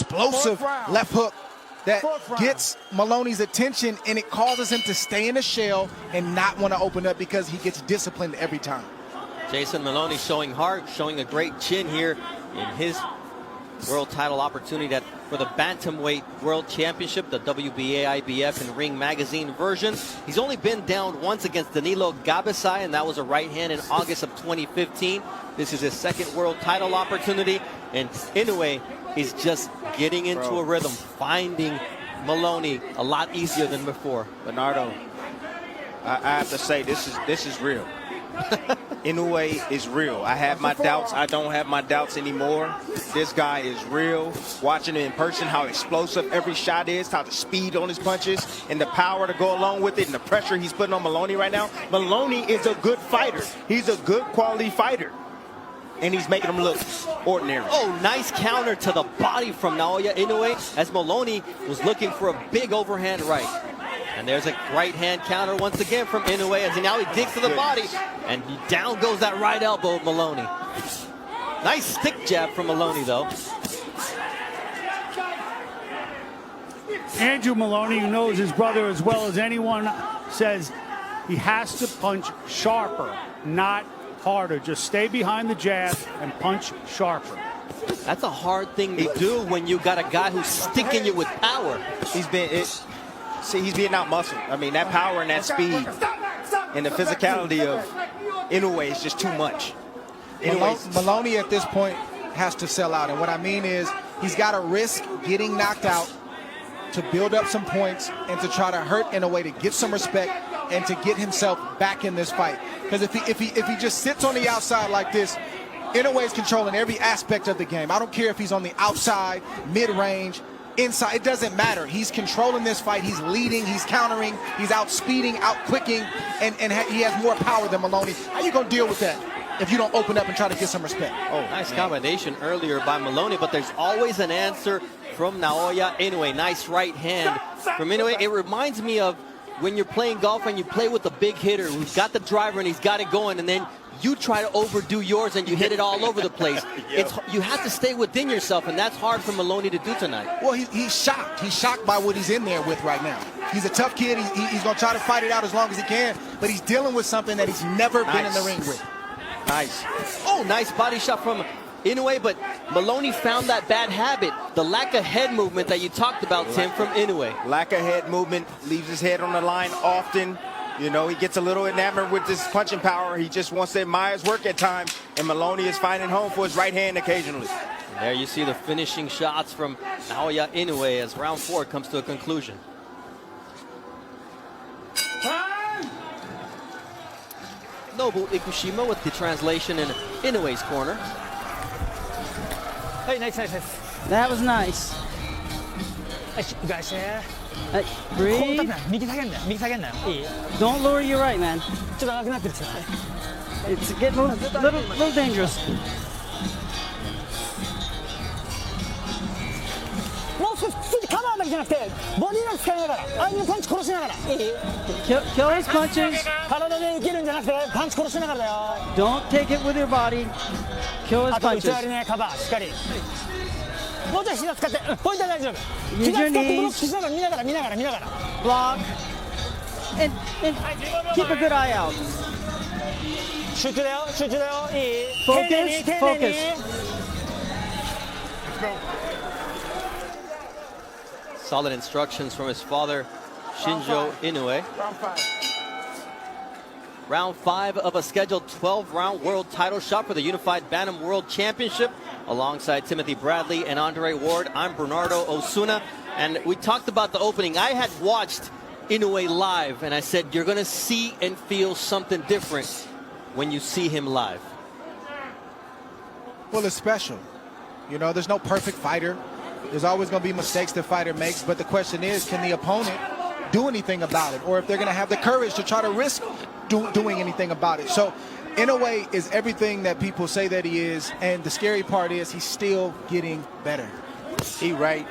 explosive left hook that gets Moloney's attention, and it causes him to stay in the shell and not want to open up because he gets disciplined every time. Jason Moloney showing heart, showing a great chin here in his world title opportunity for the Bantamweight World Championship, the WBA, IBF, and Ring Magazine version. He's only been down once against Danilo Gabasai, and that was a right hand in August of 2015. This is his second world title opportunity, and Inoue is just getting into a rhythm, finding Moloney a lot easier than before. Bernardo, I have to say, this is real. Inoue is real. I have my doubts. I don't have my doubts anymore. This guy is real. Watching him in person, how explosive every shot is, how the speed on his punches, and the power to go along with it, and the pressure he's putting on Moloney right now. Moloney is a good fighter. He's a good quality fighter. And he's making him look ordinary. Oh, nice counter to the body from Naoya Inoue as Moloney was looking for a big overhand right. And there's a right hand counter once again from Inoue as now he digs to the body. And down goes that right elbow of Moloney. Nice stick jab from Moloney, though. Andrew Moloney, who knows his brother as well as anyone, says he has to punch sharper, not harder. Just stay behind the jab and punch sharper. That's a hard thing to do when you got a guy who's sticking you with power. He's being out muscled. I mean, that power and that speed and the physicality of Inoue is just too much. Moloney at this point has to sell out. And what I mean is he's got to risk getting knocked out to build up some points and to try to hurt Inoue to get some respect and to get himself back in this fight. Because if he just sits on the outside like this, Inoue is controlling every aspect of the game. I don't care if he's on the outside, mid-range, inside, it doesn't matter. He's controlling this fight. He's leading, he's countering, he's outspeeding, outquicking, and he has more power than Moloney. How you gonna deal with that if you don't open up and try to get some respect? Oh, nice combination earlier by Moloney, but there's always an answer from Naoya Inoue. Nice right hand from Inoue. It reminds me of when you're playing golf and you play with a big hitter who's got the driver and he's got it going, and then you try to overdo yours and you hit it all over the place. You have to stay within yourself, and that's hard for Moloney to do tonight. Well, he's shocked. He's shocked by what he's in there with right now. He's a tough kid. He's going to try to fight it out as long as he can, but he's dealing with something that he's never been in the ring with. Nice. Oh, nice body shot from Inoue, but Moloney found that bad habit, the lack of head movement that you talked about, Tim, from Inoue. Lack of head movement, leaves his head on the line often. You know, he gets a little enamored with his punching power. He just wants to admire his work at times, and Moloney is finding home for his right hand occasionally. And there you see the finishing shots from Naoya Inoue as round 4 comes to a conclusion. Nobu Ikushima with the translation in Inoue's corner. Hey, nice. That was nice. Breathe. Don't lower your right, man. It's getting a little dangerous. Kill his punches. Don't take it with your body. Kill his punches. Use your knees. Block. And keep a good eye out. Focus. Solid instructions from his father, Shinjo Inoue. Round 5 of a scheduled 12-round world title shot for the Unified Bantam World Championship. Alongside Timothy Bradley and Andre Ward, I'm Bernardo Osuna. And we talked about the opening. I had watched Inoue live, and I said, you're going to see and feel something different when you see him live. Well, it's special. You know, there's no perfect fighter. There's always going to be mistakes the fighter makes, but the question is, can the opponent do anything about it? Or if they're going to have the courage to try to risk doing anything about it. So Inoue is everything that people say that he is, and the scary part is he's still getting better. He right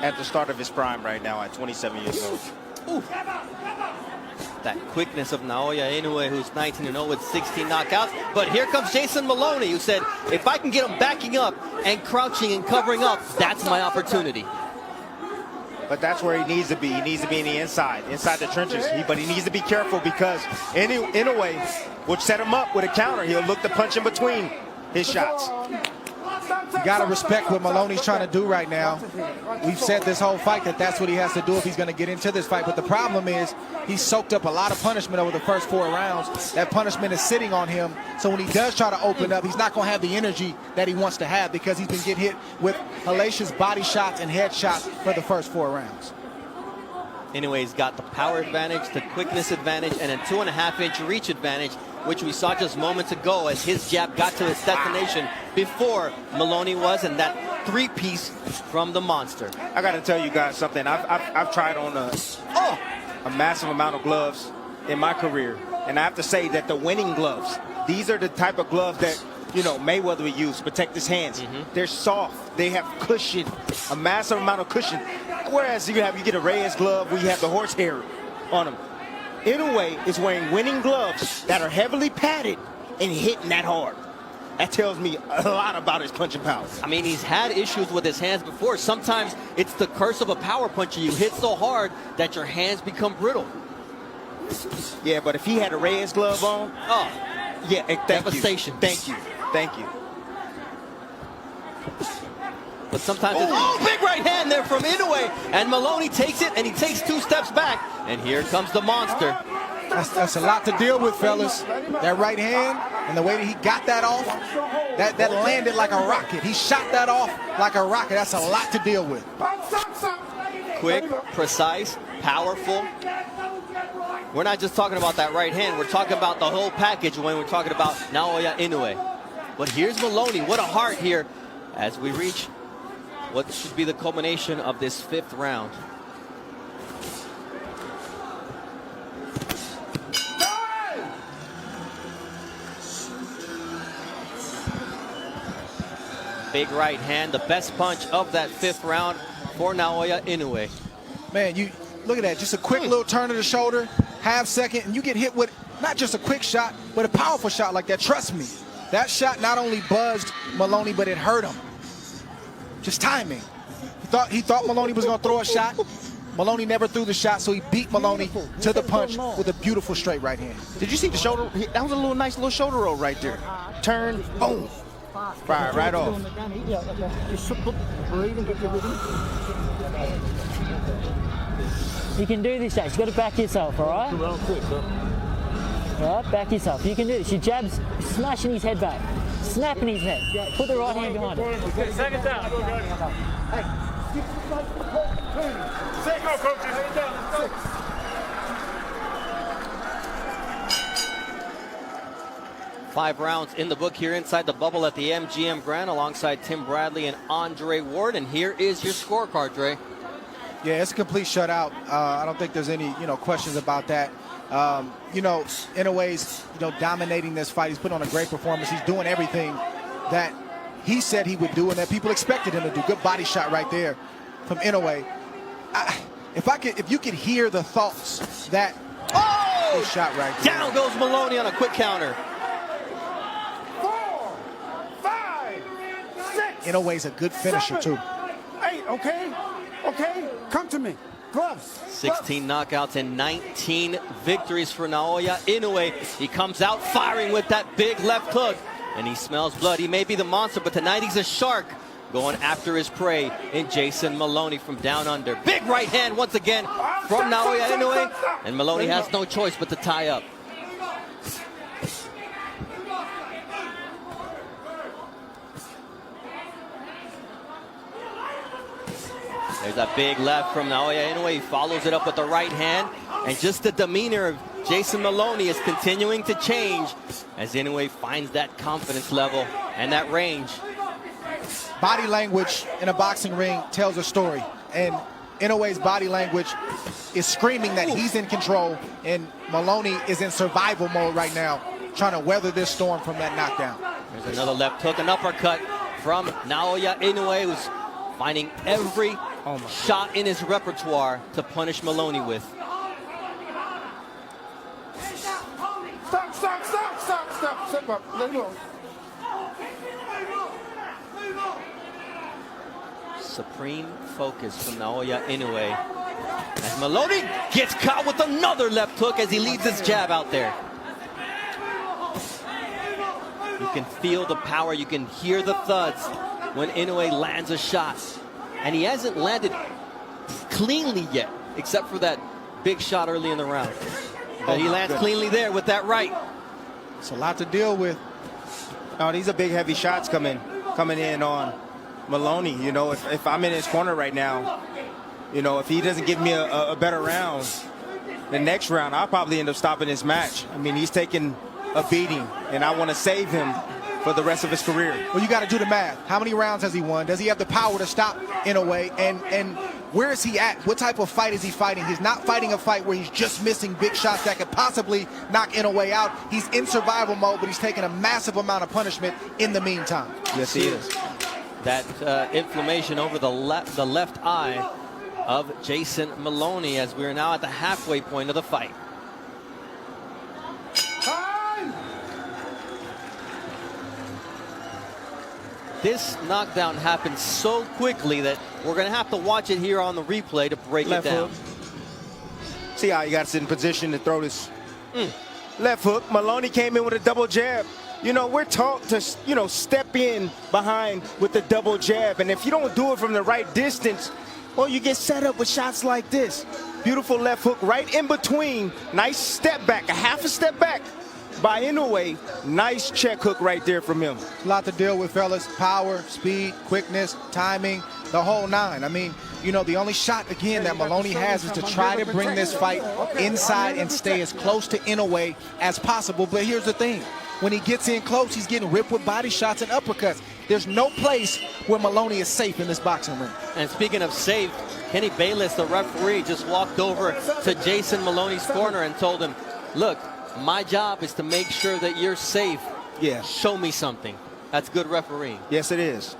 at the start of his prime right now at 27 years old. Ooh. that quickness of Naoya Inoue, who's 19-0 with 16 knockouts. But here comes Jason Moloney, who said, if I can get him backing up and crouching and covering up, that's my opportunity. But that's where he needs to be. He needs to be in the inside the trenches. But he needs to be careful because Inoue would set him up with a counter. He'll look to punch in between his shots. You got to respect what Moloney's trying to do right now. We've said this whole fight that that's what he has to do if he's going to get into this fight. But the problem is he's soaked up a lot of punishment over the first 4 rounds. That punishment is sitting on him. So when he does try to open up, he's not going to have the energy that he wants to have because he's been getting hit with hellacious body shots and head shots for the first 4 rounds. Anyway, he's got the power advantage, the quickness advantage, and a 2.5-inch reach advantage, which we saw just moments ago as his jab got to its destination before Moloney was, and that 3-piece from the monster. I got to tell you guys something. I've tried on a massive amount of gloves in my career, and I have to say that the winning gloves, these are the type of gloves that, you know, Mayweather would use to protect his hands. They're soft. They have cushion, a massive amount of cushion. Whereas you get a Reyes glove where you have the horsehair on them. Inoue is wearing winning gloves that are heavily padded and hitting that hard. That tells me a lot about his punching power. I mean, he's had issues with his hands before. Sometimes it's the curse of a power puncher. You hit so hard that your hands become brittle. Yeah, but if he had a Reyes glove on, yeah, devastation. Thank you. Thank you. But sometimes it's, big right hand there from Inoue, and Moloney takes it, and he takes 2 steps back, and here comes the monster. That's a lot to deal with, fellas. That right hand and the way that he got that off, that landed like a rocket. He shot that off like a rocket. That's a lot to deal with. Quick, precise, powerful. We're not just talking about that right hand. We're talking about the whole package when we're talking about Naoya Inoue. But here's Moloney. What a heart here as we reach what should be the culmination of this 5th round. Big right hand, the best punch of that 5th round for Naoya Inoue. Man, you look at that. Just a quick little turn of the shoulder, half second, and you get hit with not just a quick shot, but a powerful shot like that. Trust me, that shot not only buzzed Moloney, but it hurt him. Just timing. He thought Moloney was going to throw a shot. Moloney never threw the shot, so he beat Moloney to the punch with a beautiful straight right hand. Did you see the shoulder? That was a nice little shoulder roll right there. Turn, boom. Right off. You can do this, Ash. You've got to back yourself, all right? All right, back yourself. You can do this. Your jab's smashing his head back, snapping his neck. Put the right hand behind it. Second down. Say go, coaches. 5 rounds in the book here inside the bubble at the MGM Grand alongside Tim Bradley and Andre Ward. And here is your scorecard, Dre. Yeah, it's a complete shutout. I don't think there's any, questions about that. Inoue's, dominating this fight. He's put on a great performance. He's doing everything that he said he would do and that people expected him to do. Good body shot right there from Inoue. If you could hear the thoughts that shot right there. Down goes Moloney on a quick counter. 4, 5, 6. Inoue's a good finisher, 7, too. 8, okay, come to me. Gloves. 16 knockouts and 19 victories for Naoya Inoue. He comes out firing with that big left hook, and he smells blood. He may be the monster, but tonight he's a shark going after his prey in Jason Moloney from down under. Big right hand once again from Naoya Inoue, and Moloney has no choice but to tie up. There's a big left from Naoya Inoue. He follows it up with the right hand. And just the demeanor of Jason Moloney is continuing to change as Inoue finds that confidence level and that range. Body language in a boxing ring tells a story. And Inoue's body language is screaming that he's in control. And Moloney is in survival mode right now, trying to weather this storm from that knockdown. There's another left hook, an uppercut from Naoya Inoue, who's finding every shot in his repertoire to punish Moloney with. Step up. Let go. Supreme focus from Naoya Inoue. As Moloney gets caught with another left hook as he leads his jab out there. You can feel the power, you can hear the thuds when Inoue lands a shot. And he hasn't landed cleanly yet, except for that big shot early in the round. But he lands cleanly there with that right. It's a lot to deal with. No, these are big, heavy shots coming in on Moloney. You know, if I'm in his corner right now, you know, if he doesn't give me a better round, the next round, I'll probably end up stopping this match. I mean, he's taking a beating, and I want to save him for the rest of his career. Well, you got to do the math. How many rounds has he won? Does he have the power to stop Inoue? And where is he at? What type of fight is he fighting? He's not fighting a fight where he's just missing big shots that could possibly knock Inoue out. He's in survival mode, but he's taking a massive amount of punishment in the meantime. Yes, he is. That inflammation over the left eye of Jason Moloney as we are now at the halfway point of the fight. This knockdown happened so quickly that we're going to have to watch it here on the replay to break it down. See how he got in position to throw this left hook. Moloney came in with a double jab. You know, we're taught to, you know, step in behind with the double jab. And if you don't do it from the right distance, well, you get set up with shots like this. Beautiful left hook right in between. Nice step back, a half a step back by Inoue. Nice check hook right there from him. A lot to deal with, fellas. Power, speed, quickness, timing, the whole nine. I mean, you know, the only shot, again, that Moloney has is to try to bring this fight inside and stay as close to Inoue as possible. But here's the thing. When he gets in close, he's getting ripped with body shots and uppercuts. There's no place where Moloney is safe in this boxing ring. And speaking of safe, Kenny Bayless, the referee, just walked over to Jason Moloney's corner and told him, look, my job is to make sure that you're safe. Yeah. Show me something. That's good refereeing. Yes, it is.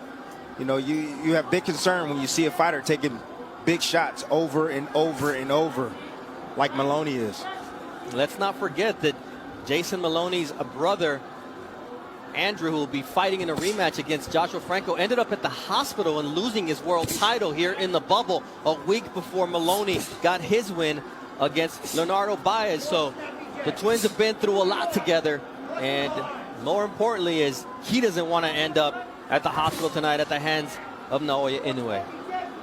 You know, you have big concern when you see a fighter taking big shots over and over and over like Moloney is. Let's not forget that Jason Moloney's brother, Andrew, who will be fighting in a rematch against Joshua Franco, ended up at the hospital and losing his world title here in the bubble a week before Moloney got his win against Leonardo Baez. So the twins have been through a lot together, and more importantly is he doesn't want to end up at the hospital tonight at the hands of Naoya Inoue.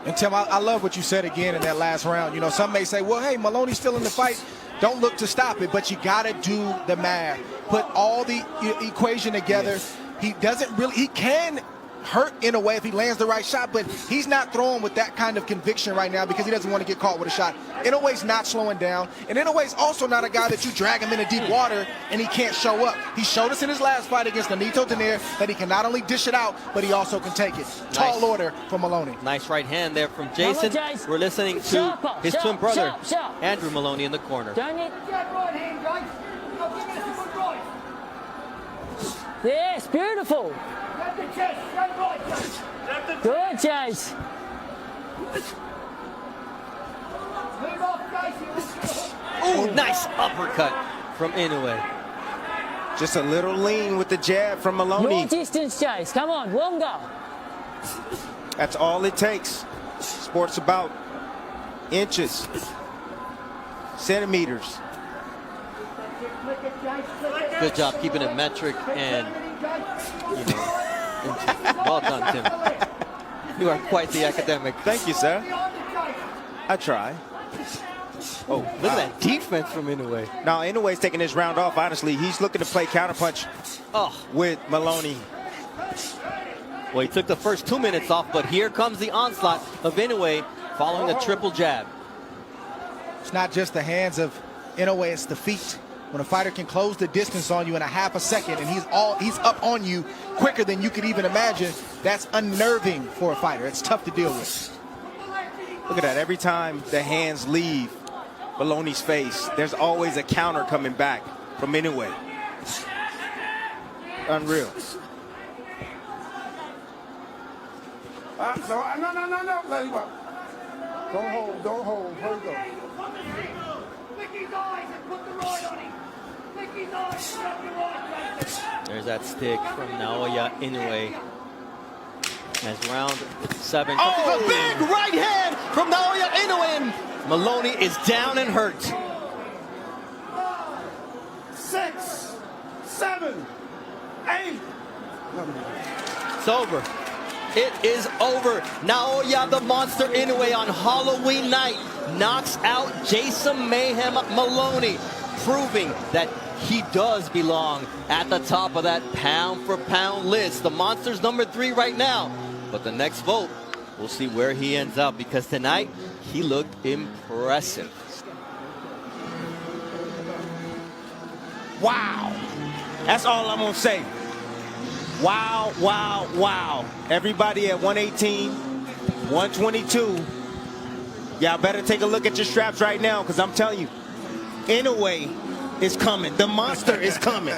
And Tim, I love what you said again in that last round. You know, some may say, well, hey, Moloney's still in the fight. Don't look to stop it, but you got to do the math. Put all the equation together. Yes. He can hurt Inoue if he lands the right shot, but he's not throwing with that kind of conviction right now because he doesn't want to get caught with a shot. Inoue's not slowing down, and Inoue's also not a guy that you drag him into deep water and he can't show up. He showed us in his last fight against Nonito Donaire that he can not only dish it out, but he also can take it. Tall order from Moloney. Nice right hand there from Jason. We're listening to his twin brother, Andrew Moloney, in the corner. Yes, beautiful. Good, Chase. Ooh, nice uppercut from Inoue. Just a little lean with the jab from Moloney. Your distance, Chase. Come on, longer. That's all it takes. Sport's about inches, centimeters. Good job keeping it metric and, you know, well done, Tim. You are quite the academic. Thank you, sir. I try. Oh, look at that defense from Inoue. Now, Inoue's taking this round off. Honestly, he's looking to play counterpunch with Moloney. Well, he took the first 2 minutes off, but here comes the onslaught of Inoue following a triple jab. It's not just the hands of Inoue, it's the feet. When a fighter can close the distance on you in a half a second and he's up on you quicker than you could even imagine, that's unnerving for a fighter. It's tough to deal with. Look at that. Every time the hands leave Moloney's face, there's always a counter coming back from Inoue. Unreal. No. Let him up. Don't hold. Where you go? There's that stick from Naoya Inoue. As round 7. Oh! A big right hand from Naoya Inoue. And Moloney is down and hurt. 6, 7, 8. It's over. It is over. Naoya the Monster Inoue on Halloween night knocks out Jason Mayhem Moloney, proving that he does belong at the top of that pound-for-pound list. The Monster's number 3 right now. But the next vote, we'll see where he ends up, because tonight he looked impressive. Wow. That's all I'm going to say. Wow, wow, wow. Everybody at 118, 122. Y'all better take a look at your straps right now, because I'm telling you, Inoue is coming. The Monster is coming.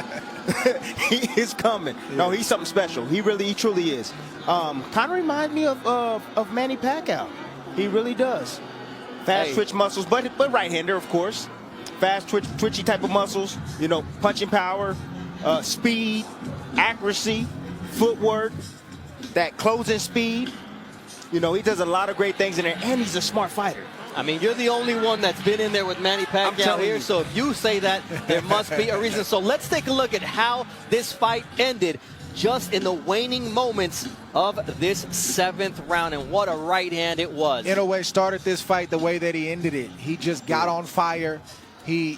He is coming. No, he's something special. He truly is. Kind of reminds me of Manny Pacquiao. He really does. Fast twitch muscles, but right-hander, of course. Fast twitchy type of muscles. You know, punching power, speed, accuracy, footwork, that closing speed. You know, he does a lot of great things in there, and he's a smart fighter. I mean, you're the only one that's been in there with Manny Pacquiao here, so if you say that, there must be a reason. So let's take a look at how this fight ended just in the waning moments of this 7th round, and what a right hand it was. Inoue started this fight the way that he ended it. He just got on fire. He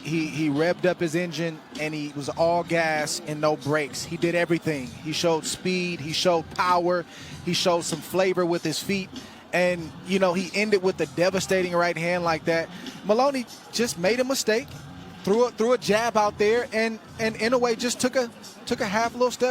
revved up his engine, and he was all gas and no brakes. He did everything. He showed speed. He showed power. He showed some flavor with his feet. And, you know, he ended with a devastating right hand like that. Moloney just made a mistake, threw a jab out there, and Inoue just took a half little step